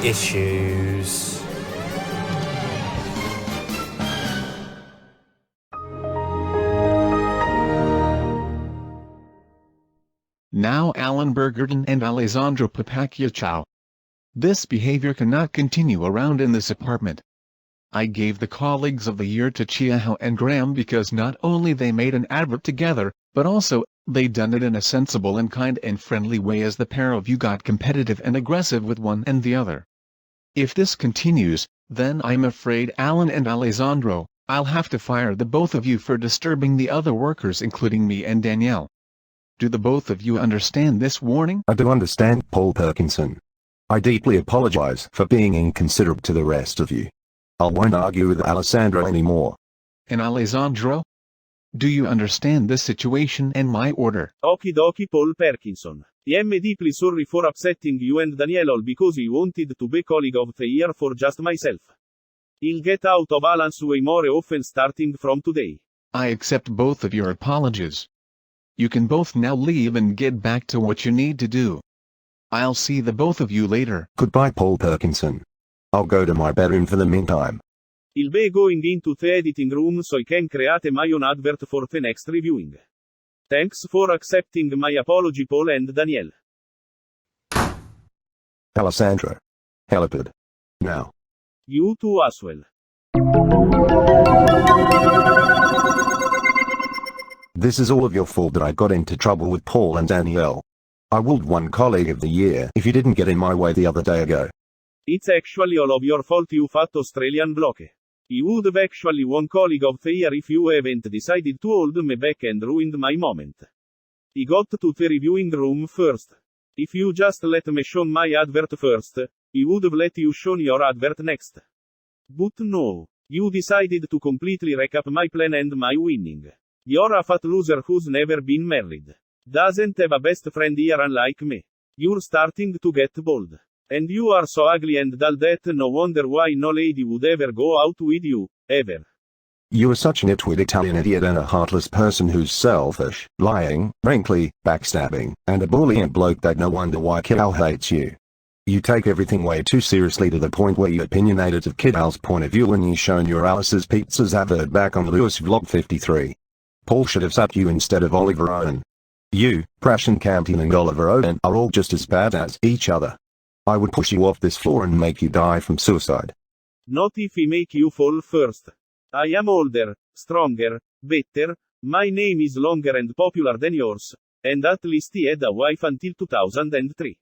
issues. Now Alan Burgerton and Alessandro Pippachiachao. This behavior cannot continue around in this apartment. I gave the colleagues of the year to Chiao and Graham because not only they made an advert together, but also, they done it in a sensible and kind and friendly way as the pair of you got competitive and aggressive with one and the other. If this continues, then I'm afraid Alan and Alessandro, I'll have to fire the both of you for disturbing the other workers including me and Danielle. Do the both of you understand this warning? I do understand, Paul Perkinson. I deeply apologize for being inconsiderate to the rest of you. I won't argue with Alessandro anymore. And Alessandro? Do you understand this situation and my order? Okie dokie, Paul Perkinson. I am deeply sorry for upsetting you and Danielle all because I wanted to be colleague of the year for just myself. I'll get out of Alan's way more often starting from today. I accept both of your apologies. You can both now leave and get back to what you need to do. I'll see the both of you later. Goodbye, Paul Perkinson. I'll go to my bedroom for the meantime. I'll be going into the editing room so I can create my own advert for the next reviewing. Thanks for accepting my apology, Paul and Danielle. Alessandro. Helipad. Now. You too as well. This is all of your fault that I got into trouble with Paul and Danielle. I would won colleague of the year if you didn't get in my way the other day ago. It's actually all of your fault, you fat Australian bloke. You would have actually won colleague of the year if you hadn't decided to hold me back and ruined my moment. I got to the reviewing room first. If you just let me show my advert first, I would have let you show your advert next. But no. You decided to completely recap my plan and my winning. You're a fat loser who's never been married. Doesn't have a best friend here unlike me. You're starting to get bold. And you are so ugly and dull that no wonder why no lady would ever go out with you, ever. You are such an nitwit Italian idiot and a heartless person who's selfish, lying, wrinkly, backstabbing, and a bully and bloke that no wonder why Kidal hates you. You take everything way too seriously to the point where you opinionated of Kidal's point of view when you shown your Alice's Pizzas advert back on Lewis Vlog 53. Paul should have sacked you instead of Oliver Owen. You, Prashan Campion and Oliver Owen are all just as bad as each other. I would push you off this floor and make you die from suicide. Not if I make you fall first. I am older, stronger, better, my name is longer and popular than yours, and at least I had a wife until 2003.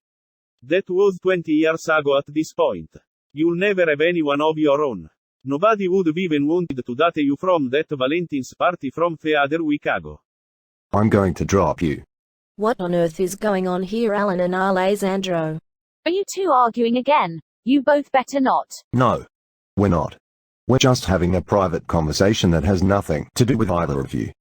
That was 20 years ago at this point. You'll never have anyone of your own. Nobody would have even wanted to date you from that Valentine's party from the other week ago. I'm going to drop you. What on earth is going on here, Alan and Alessandro? Are you two arguing again? You both better not. No. We're not. We're just having a private conversation that has nothing to do with either of you.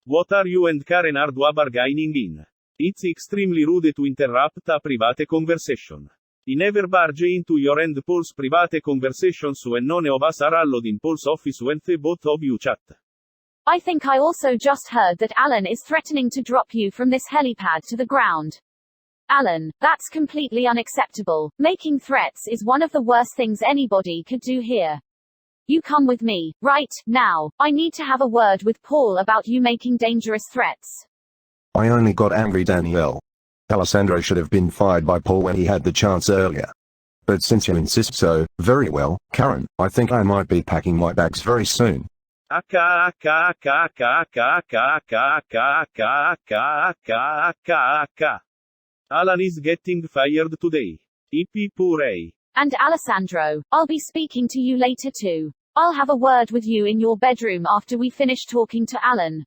What are you and Karen Ardua bargaining in? It's extremely rude to interrupt a private conversation. I never barge into your and Paul's private conversations when none of us are allowed in Paul's office when the both of you chat. I think I also just heard that Alan is threatening to drop you from this helipad to the ground. Alan, that's completely unacceptable. Making threats is one of the worst things anybody could do here. You come with me, right, now. I need to have a word with Paul about you making dangerous threats. I only got angry, Danielle. Alessandro should have been fired by Paul when he had the chance earlier. But since you insist so, very well, Karen, I think I might be packing my bags very soon. Alan is getting fired today. Hippie hooray. And Alessandro, I'll be speaking to you later too. I'll have a word with you in your bedroom after we finish talking to Alan.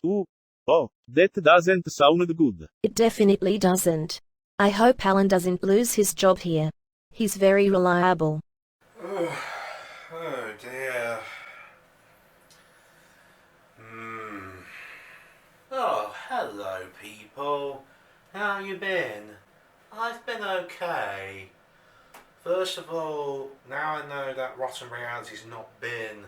Oh, that doesn't sound good. It definitely doesn't. I hope Alan doesn't lose his job here. He's very reliable. Oh dear. Oh, hello people. How you been? I've been okay. First of all, now I know that Rotten Reality's not been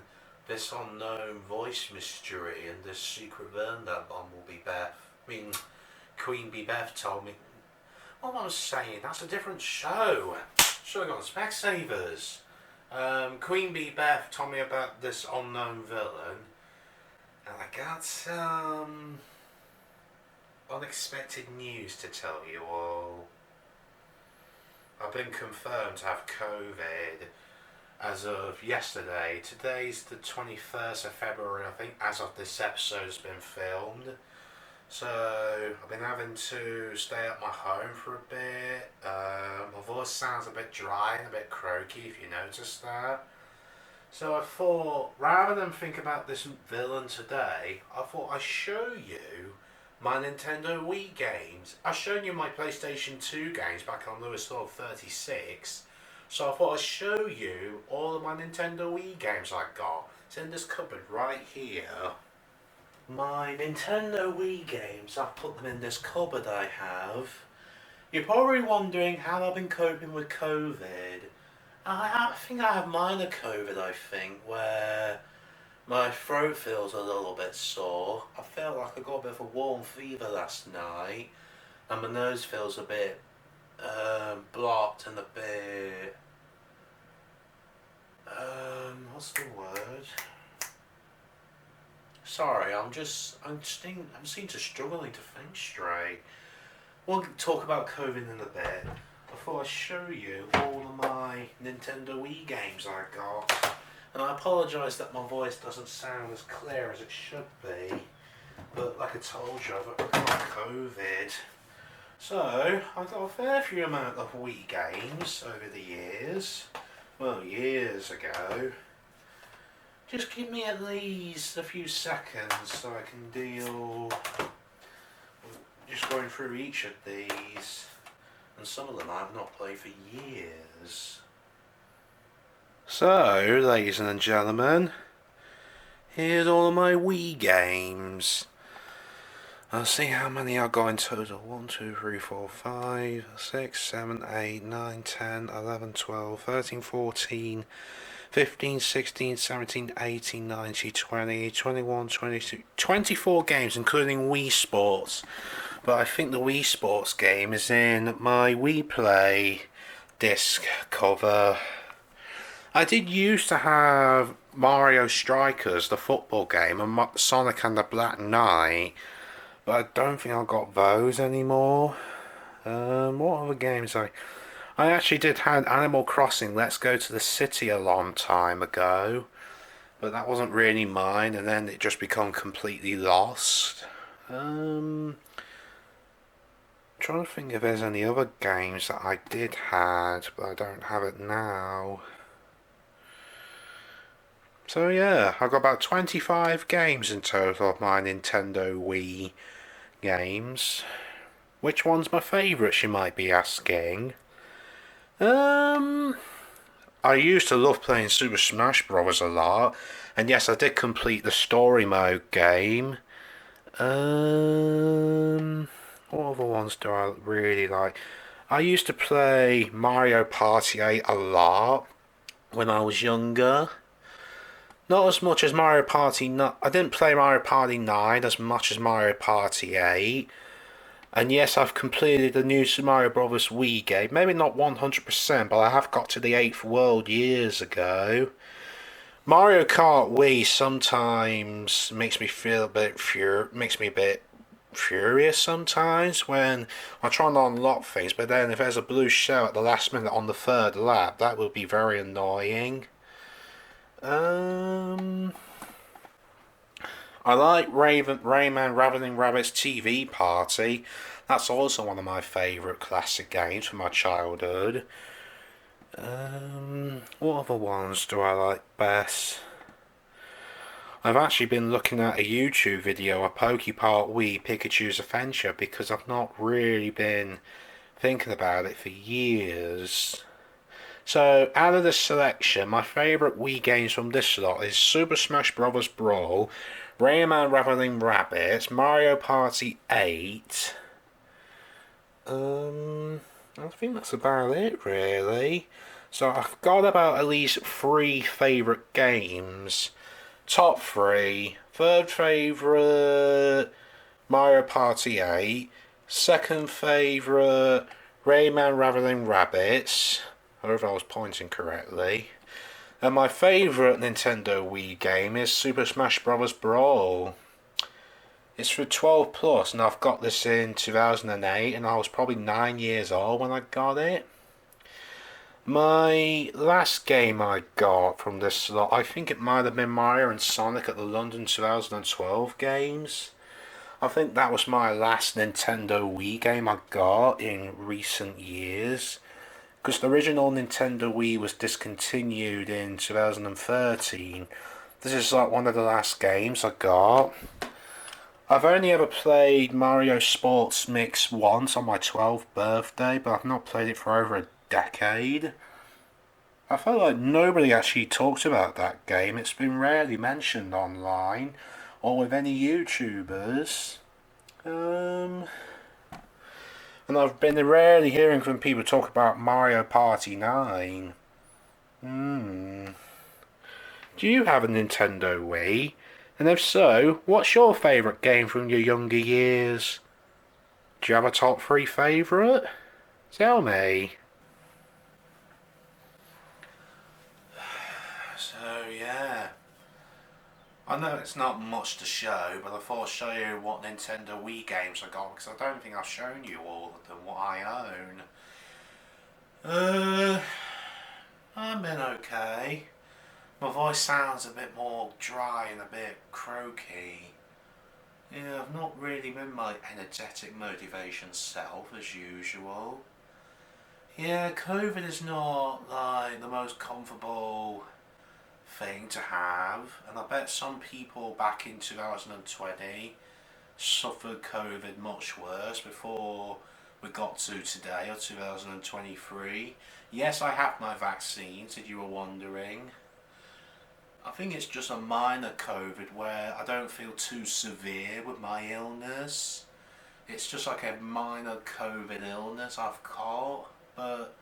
this unknown voice mystery and this secret burn that bomb will be Beth. Queen Bee Beth told me. What I was saying, that's a different show. Should have gone Specsavers. Queen Bee Beth told me about this unknown villain, and I got some unexpected news to tell you all. I've been confirmed to have COVID as of yesterday. Today's the 21st of February, I think, as of this episode has been filmed. So I've been having to stay at my home for a bit. My voice sounds a bit dry and a bit croaky, if you noticed that. So I thought, rather than think about this villain today, I thought I'd show you my Nintendo Wii games. I've shown you my PlayStation 2 games back on Lewis Hall 36. So I thought I'd show you all of my Nintendo Wii games I got. It's in this cupboard right here. My Nintendo Wii games, I've put them in this cupboard I have. You're probably wondering how I've been coping with COVID. I think I have minor COVID, where my throat feels a little bit sore. I felt like I got a bit of a warm fever last night, and my nose feels a bit blocked and a bit... what's the word? Sorry, I'm seem to struggling to think straight. We'll talk about COVID in a bit. I thought I'd show you all of my Nintendo Wii games I got. And I apologise that my voice doesn't sound as clear as it should be. But like I told you, I've got COVID. So, I've got a fair few amount of Wii games over the years. Well, years ago. Just give me at least a few seconds so I can deal with just going through each of these. And some of them I've not played for years. So, ladies and gentlemen, here's all of my Wii games. I'll see how many I've got in total. 1, 2, 3, 4, 5, 6, 7, 8, 9, 10, 11, 12, 13, 14, 15, 16, 17, 18, 19, 20, 21, 22, 24 games, including Wii Sports. But I think the Wii Sports game is in my Wii Play disc cover. I did used to have Mario Strikers, the football game, and Sonic and the Black Knight, but I don't think I've got those anymore. What other games I actually did have Animal Crossing Let's Go to the City a long time ago, but that wasn't really mine, and then it just become completely lost. Trying to think if there's any other games that I did had, but I don't have it now. So yeah, I've got about 25 games in total of my Nintendo Wii games. Which one's my favourite, you might be asking? I used to love playing Super Smash Bros. A lot, and yes, I did complete the story mode game. What other ones do I really like? I used to play Mario Party 8 a lot when I was younger. Not as much as Mario Party 9. I didn't play Mario Party 9 as much as Mario Party 8. And yes, I've completed the new Super Mario Bros. Wii game. Maybe not 100%, but I have got to the 8th world years ago. Mario Kart Wii sometimes makes me feel a bit furious sometimes when I try to unlock things, but then if there's a blue shell at the last minute on the third lap, that would be very annoying. I like Rayman Ravening Rabbit's TV Party. That's also one of my favourite classic games from my childhood. What other ones do I like best? I've actually been looking at a YouTube video of Pokepart Wii Pikachu's Adventure because I've not really been thinking about it for years. So, out of this selection, my favourite Wii games from this slot is Super Smash Bros. Brawl, Rayman Ravening Rabbids, Mario Party 8. I think that's about it, really. So, I've got about at least 3 favourite games. Top 3. Third favourite, Mario Party 8. Second favourite, Rayman Ravening Rabbids. However I was pointing correctly. And my favourite Nintendo Wii game is Super Smash Bros. Brawl. It's for 12 plus, and I've got this in 2008, and I was probably 9 years old when I got it. My last game I got from this slot, I think it might have been Mario and Sonic at the London 2012 games. I think that was my last Nintendo Wii game I got in recent years. Because the original Nintendo Wii was discontinued in 2013. This is like one of the last games I got. I've only ever played Mario Sports Mix once on my 12th birthday, but I've not played it for over a decade. I feel like nobody actually talks about that game. It's been rarely mentioned online or with any YouTubers. And I've been rarely hearing from people talk about Mario Party 9. Do you have a Nintendo Wii? And if so, what's your favourite game from your younger years? Do you have a top 3 favourite? Tell me. So yeah, I know it's not much to show, but I thought I'd show you what Nintendo Wii games I got, because I don't think I've shown you all of them, what I own. I've been okay. My voice sounds a bit more dry and a bit croaky. Yeah, I've not really been my energetic motivation self as usual. Yeah, COVID is not like the most comfortable thing to have, and I bet some people back in 2020 suffered COVID much worse before we got to today, or 2023. Yes, I have my vaccines, if you were wondering. I think it's just a minor COVID where I don't feel too severe with my illness. It's just like a minor COVID illness I've caught, but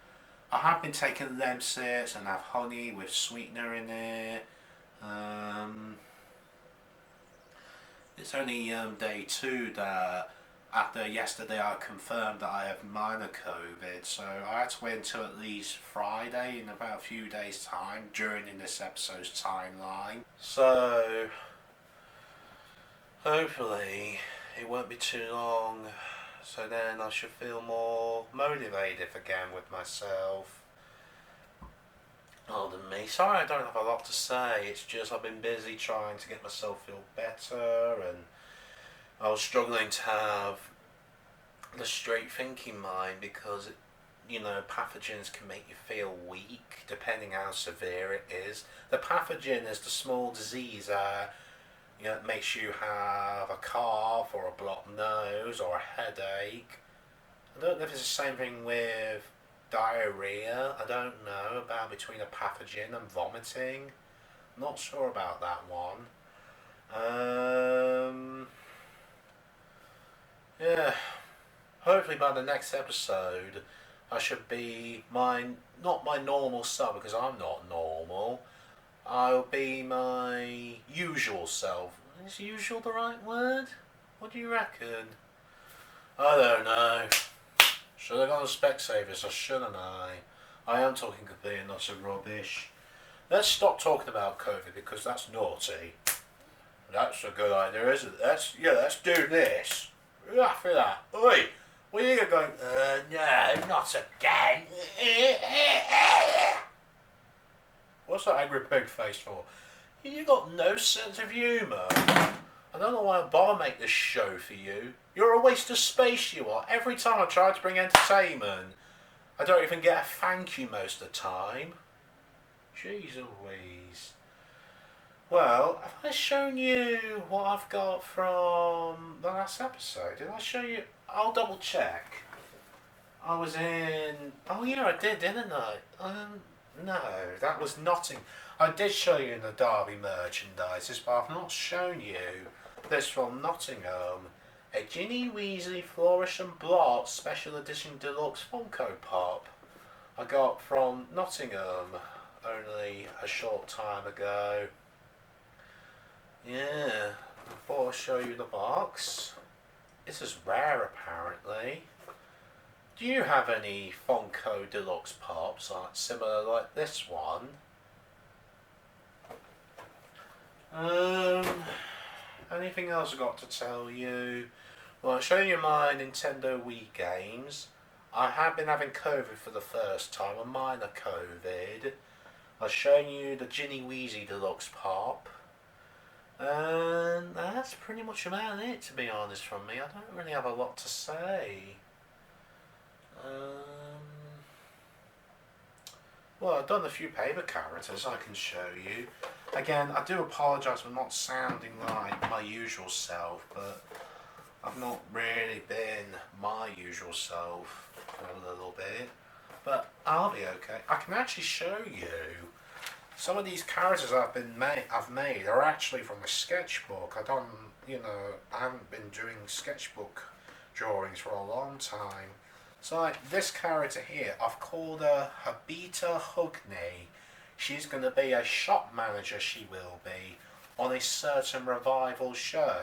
I have been taking Lemsits and have honey with sweetener in it. It's only day 2 that after yesterday I confirmed that I have minor COVID, so I had to wait until at least Friday in about a few days time during this episode's timeline. So hopefully it won't be too long, so then I should feel more motivated again with myself. Other than me, sorry I don't have a lot to say, it's just I've been busy trying to get myself feel better, and I was struggling to have the straight thinking mind because, pathogens can make you feel weak depending how severe it is. The pathogen is the small disease that it makes you have a cough or a blocked nose or a headache. I don't know if it's the same thing with diarrhea. I don't know about between a pathogen and vomiting. I'm not sure about that one. Yeah. Hopefully by the next episode I should be not my normal self, because I'm not normal. I'll be my usual self. Is usual the right word? What do you reckon? I don't know. Should I go on Specsavers or shouldn't I? I am talking complete and utter rubbish. Let's stop talking about COVID because that's naughty. That's a good idea, isn't it? Let's do this. After that. Oi! What are you going? No, not again. What's that angry pig face for? You got no sense of humour. I don't know why I bother make this show for you. You're a waste of space, you are. Every time I try to bring entertainment, I don't even get a thank you most of the time. Jeez Louise. Well, have I shown you what I've got from the last episode? Did I show you? I'll double check. I was in... Oh yeah, I did, didn't I? No, that was Notting. I did show you the Derby merchandise, but I've not shown you this from Nottingham. A Ginny Weasley Flourish and Blot Special Edition Deluxe Funko Pop I got from Nottingham only a short time ago. Yeah, I thought I'd show you the box. This is rare apparently. Do you have any Funko Deluxe Pops similar like this one? Anything else I got to tell you? Well, I've shown you my Nintendo Wii games. I have been having COVID for the first time, a minor COVID. I've shown you the Ginny Weezy Deluxe Pop. And that's pretty much about it, to be honest, from me. I don't really have a lot to say. Well, I've done a few paper characters I can show you. Again, I do apologise for not sounding like my usual self, but I've not really been my usual self for a little bit. But I'll be okay. I can actually show you some of these characters I've made are actually from a sketchbook. I haven't been doing sketchbook drawings for a long time. So like this character here, I've called her Habita Hugni. She's going to be a shop manager, she will be, on a certain revival show.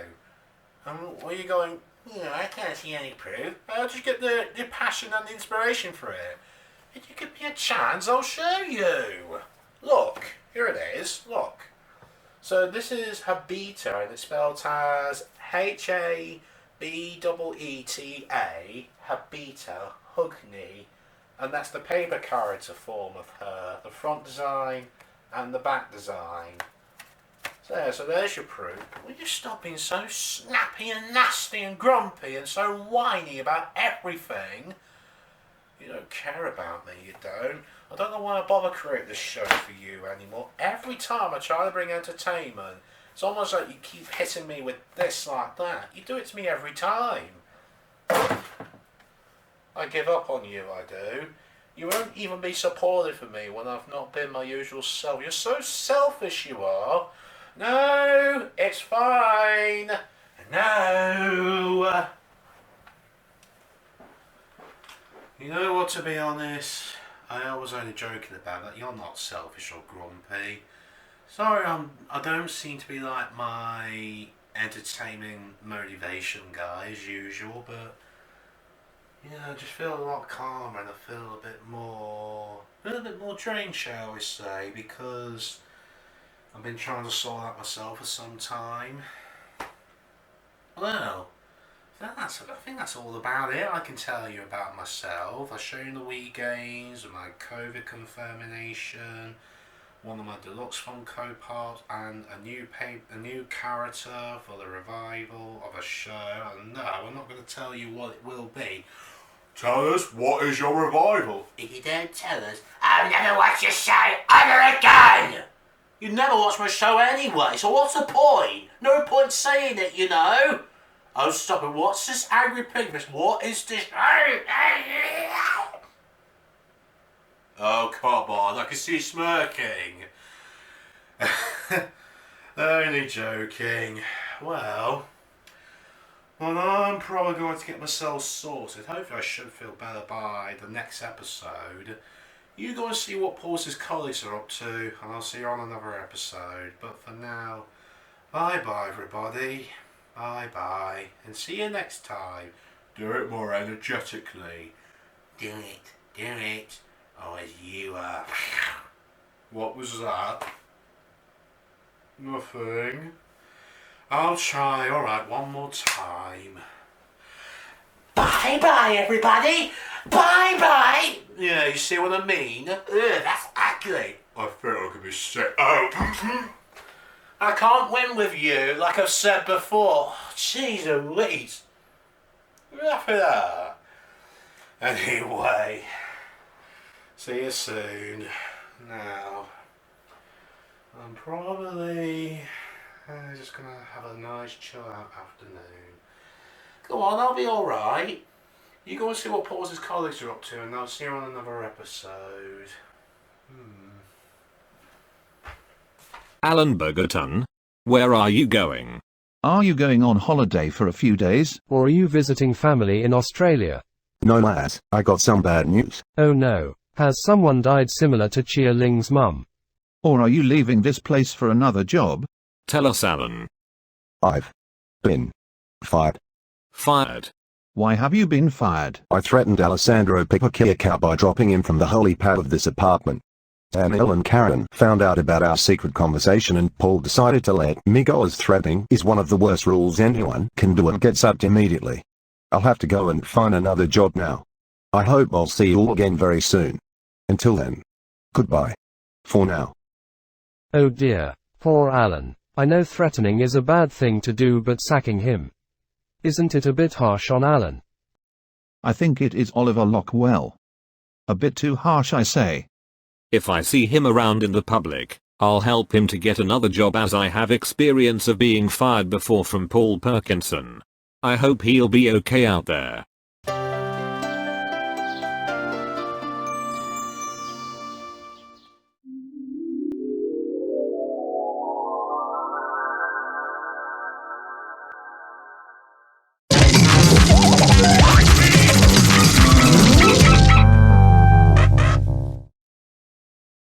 And where you going, I can't see any proof. How did you get the passion and the inspiration for it? If you give me a chance, I'll show you. Look, here it is, look. So this is Habita, and it's spelled as Habeta, Habita Hugni, and that's the paper character form of her, the front design and the back design. So there's your proof. Will you stop being so snappy and nasty and grumpy and so whiny about everything? You don't care about me, you don't. I don't know why I bother creating this show for you anymore. Every time I try to bring entertainment, it's almost like you keep hitting me with this like that. You do it to me every time. I give up on you, I do. You won't even be supportive of me when I've not been my usual self. You're so selfish, you are. No, it's fine. No. You know what, to be honest, I was only joking about that. You're not selfish or grumpy. Sorry, I don't seem to be like my entertaining motivation guy as usual, but I just feel a lot calmer and I feel a little bit more drained, shall we say, because I've been trying to sort out myself for some time. Well, I think that's all about it I can tell you about myself. I've shown you the Wii games, my COVID confirmation, one of my deluxe Funko Pops, and a new character for the revival of a show. And no, I'm not going to tell you what it will be. Tell us, what is your revival? If you don't tell us, I'll never watch your show ever again! You never watch my show anyway, so what's the point? No point saying it, you know. Oh, stop it. What's this angry pigment? What is this? Oh, come on. I can see you smirking. Only joking. Well, I'm probably going to get myself sorted. Hopefully I should feel better by the next episode. You go and see what Paul's colleagues are up to, and I'll see you on another episode. But for now, bye-bye, everybody. Bye-bye, and see you next time. Do it more energetically. Do it. Oh, as you are. What was that? Nothing. I'll try. Alright, one more time. Bye-bye, everybody. Bye-bye. Yeah, you see what I mean? Ugh, that's ugly. I feel I could be sick. Oh. I can't win with you, like I've said before. Jeez Louise. Enough of that. Anyway, see you soon. Now, I'm probably just going to have a nice chill out afternoon. Go on, I'll be alright. You go and see what Paul's colleagues are up to, and I'll see you on another episode. Alan Burgerton, where are you going? Are you going on holiday for a few days? Or are you visiting family in Australia? No lads, I got some bad news. Oh no. Has someone died similar to Chia Ling's mum? Or are you leaving this place for another job? Tell us, Alan. I've been fired. Fired. Why have you been fired? I threatened Alessandro Pippachiachao by dropping him from the helipad of this apartment. Daniel and Karen found out about our secret conversation and Paul decided to let me go, as threatening is one of the worst rules anyone can do and gets sacked immediately. I'll have to go and find another job now. I hope I'll see you all again very soon. Until then. Goodbye. For now. Oh dear, poor Alan. I know threatening is a bad thing to do, but sacking him. Isn't it a bit harsh on Alan? I think it is, Oliver Lockwell. A bit too harsh, I say. If I see him around in the public, I'll help him to get another job, as I have experience of being fired before from Paul Perkinson. I hope he'll be okay out there.